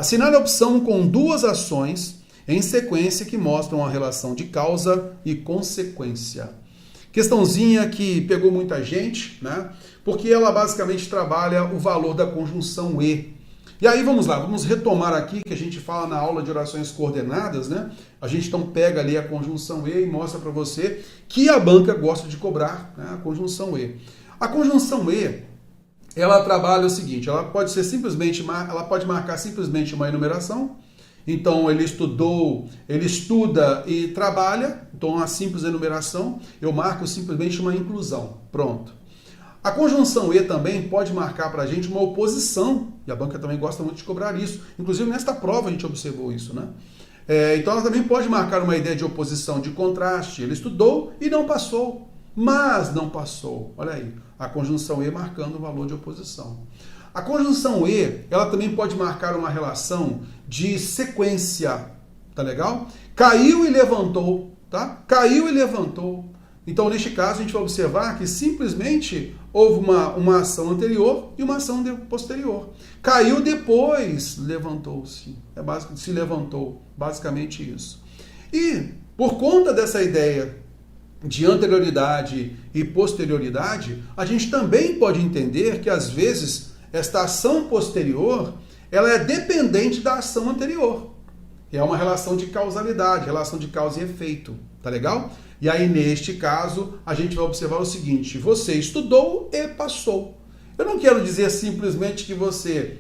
Assinale a opção com duas ações em sequência que mostram a relação de causa e consequência. Questãozinha que pegou muita gente, né? Porque ela basicamente trabalha o valor da conjunção e. E aí vamos lá, vamos retomar aqui que a gente fala na aula de orações coordenadas, né? A gente então pega ali a conjunção e mostra para você que a banca gosta de cobrar, né, a conjunção e. A conjunção e, ela trabalha o seguinte, ela pode ser simplesmente, ela pode marcar simplesmente uma enumeração. Então ele estudou, ele estuda e trabalha, então uma simples enumeração, eu marco simplesmente uma inclusão, pronto. A conjunção e também pode marcar para a gente uma oposição, e a banca também gosta muito de cobrar isso. Inclusive nesta prova a gente observou isso, né? Então ela também pode marcar uma ideia de oposição, de contraste. Ele estudou e não passou, mas não passou. Olha aí, a conjunção e marcando o valor de oposição. A conjunção e, ela também pode marcar uma relação de sequência, tá legal? Caiu e levantou, tá? Caiu e levantou. Então, neste caso, a gente vai observar que simplesmente houve uma ação anterior e uma ação posterior. Caiu depois, levantou-se. É básico, se levantou, basicamente isso. E, por conta dessa ideia de anterioridade e posterioridade, a gente também pode entender que, às vezes, esta ação posterior, ela é dependente da ação anterior. É uma relação de causalidade, relação de causa e efeito, tá legal? E aí, neste caso, a gente vai observar o seguinte, você estudou e passou. Eu não quero dizer simplesmente que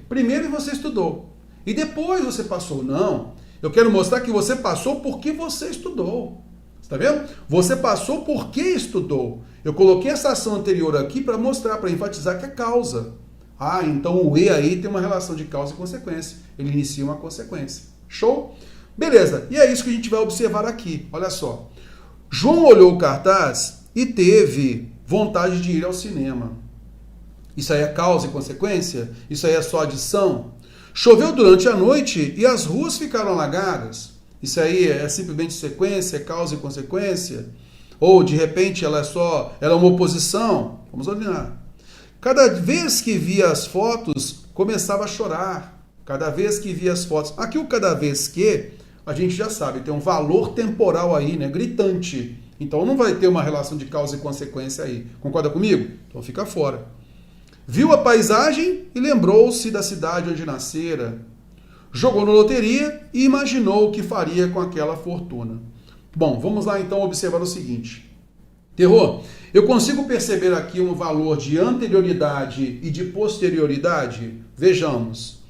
primeiro você estudou e depois você passou, não. Eu quero mostrar que você passou porque você estudou. Está vendo? Você passou porque estudou. Eu coloquei essa ação anterior aqui para mostrar, para enfatizar que é causa. Ah, então o E aí tem uma relação de causa e consequência. Ele inicia uma consequência. Show? Beleza. E é isso que a gente vai observar aqui. Olha só. João olhou o cartaz e teve vontade de ir ao cinema. Isso aí é causa e consequência? Isso aí é só adição? Choveu durante a noite e as ruas ficaram alagadas. Isso aí é simplesmente sequência, é causa e consequência? Ou, de repente, ela é uma oposição? Vamos olhar. Cada vez que via as fotos, começava a chorar. Cada vez que via as fotos. Aqui o cada vez que, a gente já sabe, tem um valor temporal aí, né? Gritante. Então não vai ter uma relação de causa e consequência aí. Concorda comigo? Então fica fora. Viu a paisagem e lembrou-se da cidade onde nascera. Jogou na loteria e imaginou o que faria com aquela fortuna. Bom, vamos lá então observar o seguinte. Terror, eu consigo perceber aqui um valor de anterioridade e de posterioridade? Vejamos.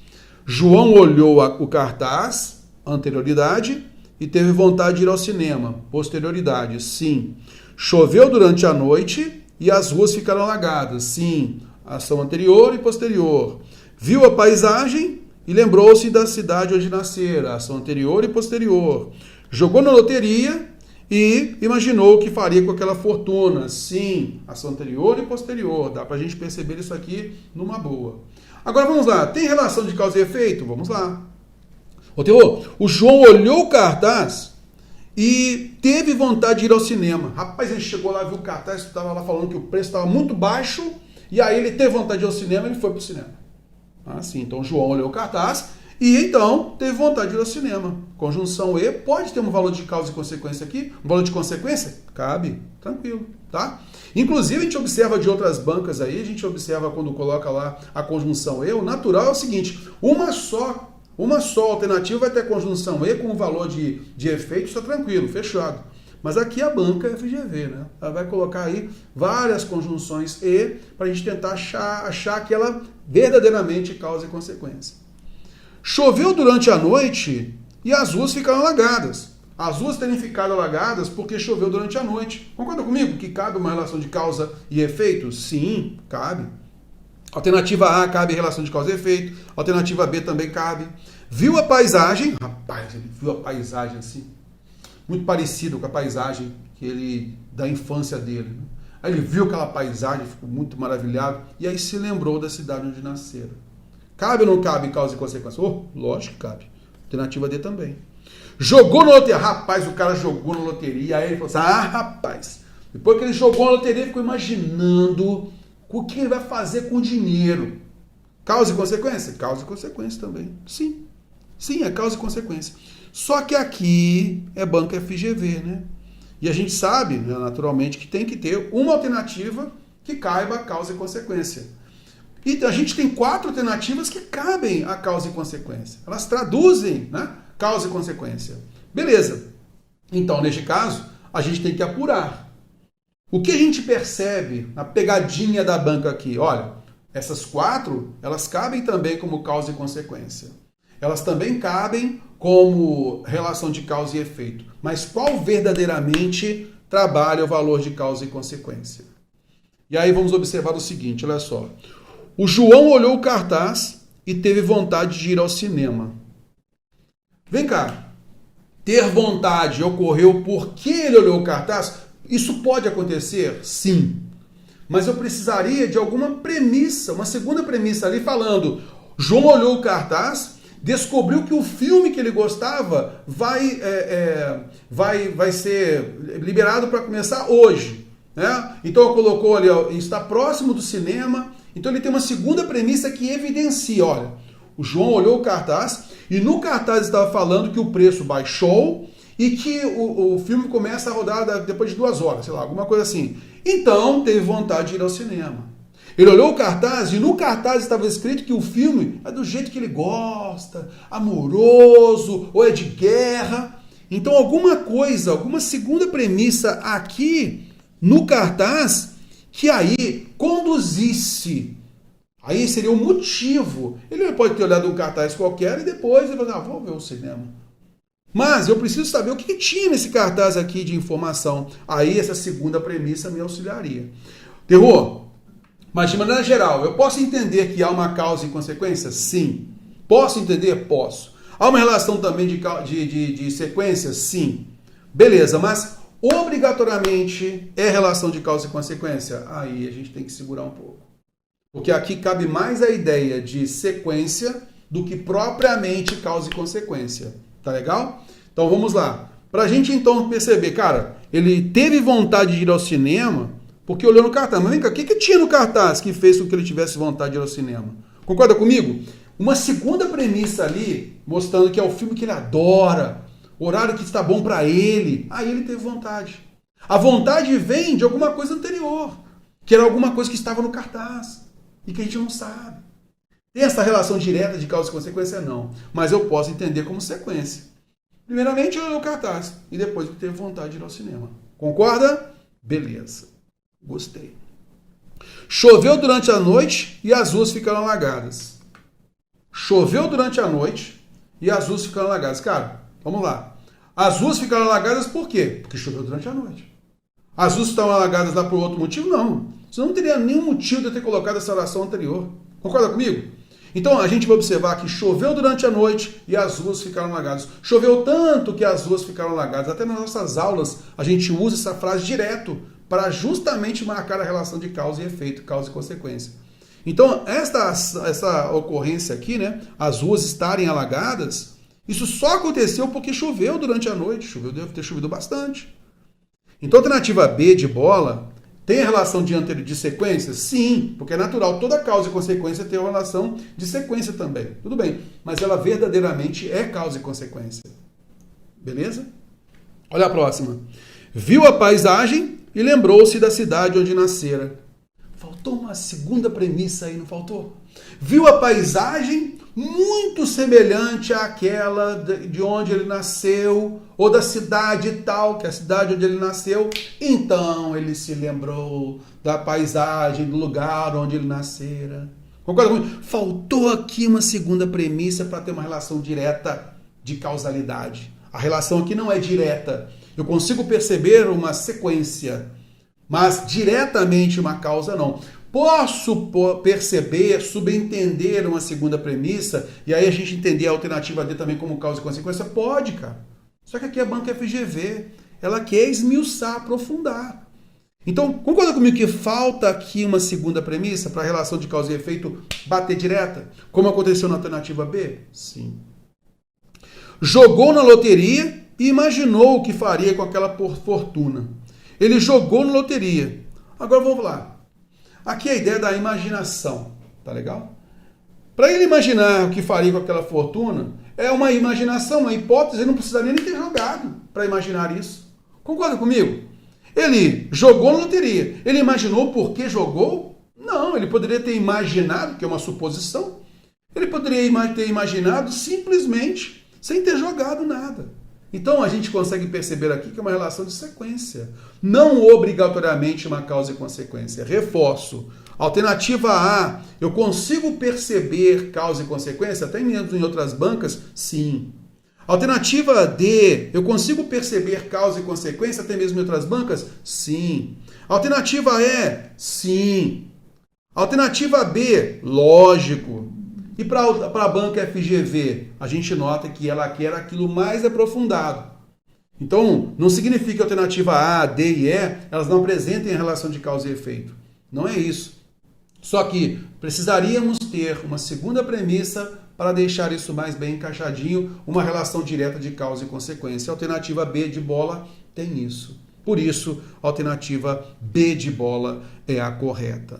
João olhou o cartaz, anterioridade, e teve vontade de ir ao cinema, posterioridade, sim. Choveu durante a noite e as ruas ficaram alagadas, sim. Ação anterior e posterior. Viu a paisagem e lembrou-se da cidade onde nascera, ação anterior e posterior. Jogou na loteria e imaginou o que faria com aquela fortuna, sim. Ação anterior e posterior. Dá pra gente perceber isso aqui numa boa. Agora vamos lá, tem relação de causa e efeito? Vamos lá. Ô Terror, o João olhou o cartaz e teve vontade de ir ao cinema. Rapaz, ele chegou lá, viu o cartaz, estava lá falando que o preço estava muito baixo, e aí ele teve vontade de ir ao cinema e ele foi para o cinema. Ah, sim, então o João olhou o cartaz e então teve vontade de ir ao cinema. Conjunção E pode ter um valor de causa e consequência aqui? Um valor de consequência? Cabe, tranquilo, tá? Inclusive a gente observa de outras bancas aí, a gente observa quando coloca lá a conjunção E, o natural é o seguinte, uma só alternativa vai ter conjunção E com um valor de efeito, está tranquilo, fechado. Mas aqui a banca é FGV, né? Ela vai colocar aí várias conjunções E para a gente tentar achar aquela verdadeiramente causa e consequência. Choveu durante a noite e as ruas ficaram alagadas. As ruas terem ficado alagadas porque choveu durante a noite. Concorda comigo que cabe uma relação de causa e efeito? Sim, cabe. Alternativa A cabe relação de causa e efeito. Alternativa B também cabe. Viu a paisagem? Rapaz, ele viu a paisagem assim, muito parecido com a paisagem da infância dele. Né? Aí ele viu aquela paisagem, ficou muito maravilhado, e aí se lembrou da cidade onde nasceram. Cabe ou não cabe causa e consequência? Oh, lógico que cabe. Alternativa D também. Jogou na loteria. Rapaz, o cara jogou na loteria, aí ele falou assim, rapaz. Depois que ele jogou na loteria, ele ficou imaginando o que ele vai fazer com o dinheiro. Causa e consequência? Causa e consequência também. Sim. Sim, é causa e consequência. Só que aqui é banco FGV, né? E a gente sabe, né, naturalmente, que tem que ter uma alternativa que caiba a causa e consequência. E a gente tem 4 alternativas que cabem a causa e consequência. Elas traduzem, né, causa e consequência. Beleza. Então, neste caso, a gente tem que apurar. O que a gente percebe na pegadinha da banca aqui? Olha, essas 4, elas cabem também como causa e consequência. Elas também cabem como relação de causa e efeito. Mas qual verdadeiramente trabalha o valor de causa e consequência? E aí vamos observar o seguinte, olha só. O João olhou o cartaz e teve vontade de ir ao cinema. Vem cá. Ter vontade ocorreu porque ele olhou o cartaz? Isso pode acontecer? Sim. Mas eu precisaria de alguma premissa, uma segunda premissa ali falando. João olhou o cartaz, descobriu que o filme que ele gostava vai ser liberado para começar hoje. Né? Então colocou ali, ó, está próximo do cinema. Então ele tem uma segunda premissa que evidencia, olha, o João olhou o cartaz e no cartaz estava falando que o preço baixou e que o filme começa a rodar depois de 2 horas, sei lá, alguma coisa assim. Então teve vontade de ir ao cinema. Ele olhou o cartaz e no cartaz estava escrito que o filme é do jeito que ele gosta, amoroso, ou é de guerra. Então alguma coisa, alguma segunda premissa aqui no cartaz que aí conduzisse. Aí seria o motivo. Ele pode ter olhado um cartaz qualquer e depois ele vai dizer, vamos ver o cinema. Mas eu preciso saber o que tinha nesse cartaz aqui de informação. Aí essa segunda premissa me auxiliaria. Terror, mas de maneira geral, eu posso entender que há uma causa e consequência? Sim. Posso entender? Posso. Há uma relação também de sequência? Sim. Beleza, mas obrigatoriamente é relação de causa e consequência? Aí a gente tem que segurar um pouco. Porque aqui cabe mais a ideia de sequência do que propriamente causa e consequência. Tá legal? Então vamos lá. Pra gente então perceber, cara, ele teve vontade de ir ao cinema porque olhou no cartaz. Mas vem cá, o que tinha no cartaz que fez com que ele tivesse vontade de ir ao cinema? Concorda comigo? Uma segunda premissa ali, mostrando que é o filme que ele adora, horário que está bom para ele. Aí ele teve vontade. A vontade vem de alguma coisa anterior, que era alguma coisa que estava no cartaz e que a gente não sabe. Tem essa relação direta de causa e consequência? Não. Mas eu posso entender como sequência. Primeiramente, eu olhei o cartaz e depois ele teve vontade de ir ao cinema. Concorda? Beleza. Gostei. Choveu durante a noite e as ruas ficaram alagadas. Choveu durante a noite e as ruas ficaram alagadas. Cara, vamos lá. As ruas ficaram alagadas por quê? Porque choveu durante a noite. As ruas estão alagadas lá por outro motivo? Não. Você não teria nenhum motivo de eu ter colocado essa oração anterior. Concorda comigo? Então a gente vai observar que choveu durante a noite e as ruas ficaram alagadas. Choveu tanto que as ruas ficaram alagadas. Até nas nossas aulas a gente usa essa frase direto para justamente marcar a relação de causa e efeito, causa e consequência. Então essa ocorrência aqui, né, as ruas estarem alagadas, isso só aconteceu porque choveu durante a noite. Deve ter chovido bastante. Então a alternativa B de bola tem a relação de sequência? Sim, porque é natural. Toda causa e consequência tem uma relação de sequência também. Tudo bem, mas ela verdadeiramente é causa e consequência. Beleza? Olha a próxima. Viu a paisagem e lembrou-se da cidade onde nascera. Faltou uma segunda premissa aí, não faltou? Viu a paisagem muito semelhante àquela de onde ele nasceu, ou da cidade tal, que é a cidade onde ele nasceu. Então ele se lembrou da paisagem, do lugar onde ele nascera. Concorda comigo? Faltou aqui uma segunda premissa para ter uma relação direta de causalidade. A relação aqui não é direta. Eu consigo perceber uma sequência, mas diretamente uma causa não. Posso perceber, subentender uma segunda premissa e aí a gente entender a alternativa D também como causa e consequência? Pode, cara. Só que aqui a banca FGV, ela quer esmiuçar, aprofundar. Então, concorda comigo que falta aqui uma segunda premissa para a relação de causa e efeito bater direta? Como aconteceu na alternativa B? Sim. Jogou na loteria e imaginou o que faria com aquela fortuna. Ele jogou na loteria. Agora vamos lá. Aqui é a ideia da imaginação, tá legal? Para ele imaginar o que faria com aquela fortuna, é uma imaginação, uma hipótese, ele não precisaria nem ter jogado para imaginar isso. Concorda comigo? Ele jogou na loteria. Ele imaginou por que jogou? Não, ele poderia ter imaginado, que é uma suposição. Ele poderia ter imaginado simplesmente sem ter jogado nada. Então a gente consegue perceber aqui que é uma relação de sequência. Não obrigatoriamente uma causa e consequência. Reforço. Alternativa A, eu consigo perceber causa e consequência, até mesmo em outras bancas? Sim. Alternativa D, eu consigo perceber causa e consequência até mesmo em outras bancas? Sim. Alternativa E, sim. Alternativa B, lógico. E para a banca FGV, a gente nota que ela quer aquilo mais aprofundado. Então, não significa que a alternativa A, D e E, elas não apresentem a relação de causa e efeito. Não é isso. Só que precisaríamos ter uma segunda premissa para deixar isso mais bem encaixadinho, uma relação direta de causa e consequência. A alternativa B de bola tem isso. Por isso, a alternativa B de bola é a correta.